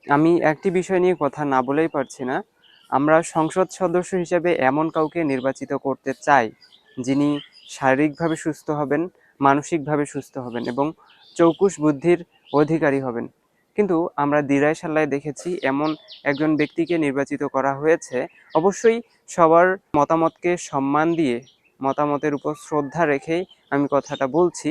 আমি একটি বিষয় নিয়ে কথা না বলেই পারছি না। আমরা সংসদ সদস্য হিসেবে এমন কাউকে নির্বাচিত করতে চাই, যিনি শারীরিকভাবে সুস্থ হবেন, মানসিকভাবে সুস্থ হবেন এবং চৌকুষ বুদ্ধির অধিকারী হবেন। কিন্তু আমরা দিরাই সাল্লায় দেখেছি এমন একজন ব্যক্তিকে নির্বাচিত করা হয়েছে। অবশ্যই সবার মতামতকে সম্মান দিয়ে, মতামতের উপর শ্রদ্ধা রেখেই আমি কথাটা বলছি।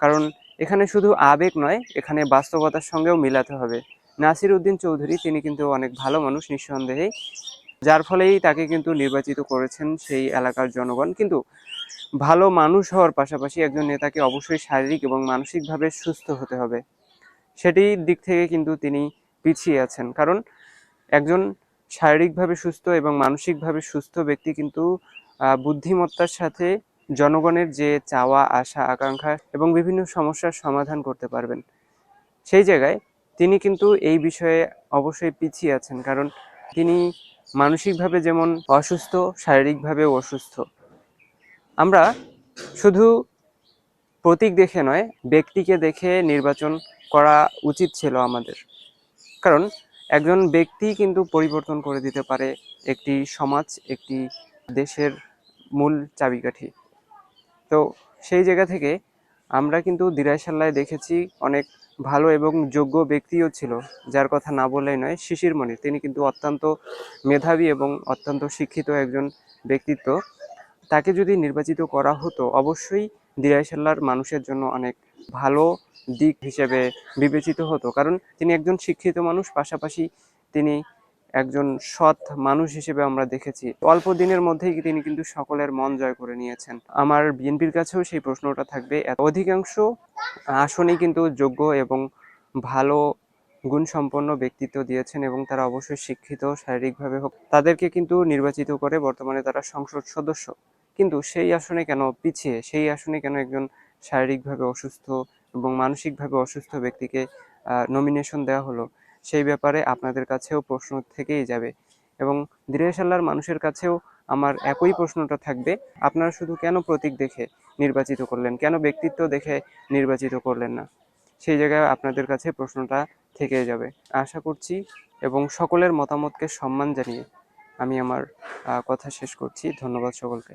কারণ এখানে শুধু আবেগ নয়, এখানে বাস্তবতার সঙ্গেও মিলাতে হবে। নাসির উদ্দিন চৌধুরী তিনি কিন্তু অনেক ভালো মানুষ নিঃসন্দেহেই, যার ফলেই তাকে কিন্তু নির্বাচিত করেছেন সেই এলাকার জনগণ। কিন্তু ভালো মানুষ হওয়ার পাশাপাশি একজন নেতাকে অবশ্যই শারীরিক এবং মানসিকভাবে সুস্থ হতে হবে। সেটির দিক থেকে কিন্তু তিনি পিছিয়ে আছেন। কারণ একজন শারীরিকভাবে সুস্থ এবং মানসিকভাবে সুস্থ ব্যক্তি কিন্তু বুদ্ধিমত্তার সাথে জনগণের যে চাওয়া আশা আকাঙ্ক্ষা এবং বিভিন্ন সমস্যার সমাধান করতে পারবেন। সেই জায়গায় তিনি কিন্তু এই বিষয়ে অবশ্যই পিছিয়ে আছেন। কারণ তিনি মানসিকভাবে যেমন অসুস্থ, শারীরিকভাবেও অসুস্থ। আমরা শুধু প্রতীক দেখে নয়, ব্যক্তিকে দেখে নির্বাচন করা উচিত ছিল আমাদের। কারণ একজন ব্যক্তি কিন্তু পরিবর্তন করে দিতে পারে একটি সমাজ, একটি দেশের মূল চাবিকাঠি। তো সেই জায়গা থেকে আমরা কিন্তু দিরাইসাল্লায় দেখেছি অনেক ভালো এবং যোগ্য ব্যক্তিও ছিল, যার কথা না বললেই নয়। শিশির মনির তিনি কিন্তু অত্যন্ত মেধাবী এবং অত্যন্ত শিক্ষিত একজন ব্যক্তিত্ব। তাকে যদি নির্বাচিত করা হতো অবশ্যই দিরাইসাল্লার মানুষের জন্য অনেক ভালো দিক হিসেবে বিবেচিত হতো। কারণ তিনি একজন শিক্ষিত মানুষ, পাশাপাশি তিনি একজন সৎ মানুষ হিসেবে আমরা দেখেছি। অল্প দিনের মধ্যেই তিনি কিন্তু সকলের মন জয় করে নিয়েছেন। আমার বিএনপির কাছেও সেই প্রশ্নটা থাকবে। অধিকাংশ আসনেই কিন্তু যোগ্য এবং ভালো গুণসম্পন্ন ব্যক্তিত্ব দিয়েছেন এবং তারা অবশ্যই শিক্ষিত, শারীরিকভাবে হোক, তাদেরকে কিন্তু নির্বাচিত করে বর্তমানে তারা সংসদ সদস্য। কিন্তু সেই আসনে কেন পিছিয়ে, সেই আসনে কেন একজন শারীরিকভাবে অসুস্থ এবং মানসিকভাবে অসুস্থ ব্যক্তিকে নমিনেশন দেওয়া হলো, সেই ব্যাপারে আপনাদের কাছেও প্রশ্ন থেকেই যাবে। এবং দিরাইসাল্লার মানুষের কাছেও আমার একই প্রশ্নটা থাকবে, আপনারা শুধু কেন প্রতীক দেখে নির্বাচিত করলেন, কেন ব্যক্তিত্ব দেখে নির্বাচিত করলেন না? সেই জায়গায় আপনাদের কাছে প্রশ্নটা থেকে যাবে। আশা করছি এবং সকলের মতামতকে সম্মান জানিয়ে আমি আমার কথা শেষ করছি। ধন্যবাদ সকলকে।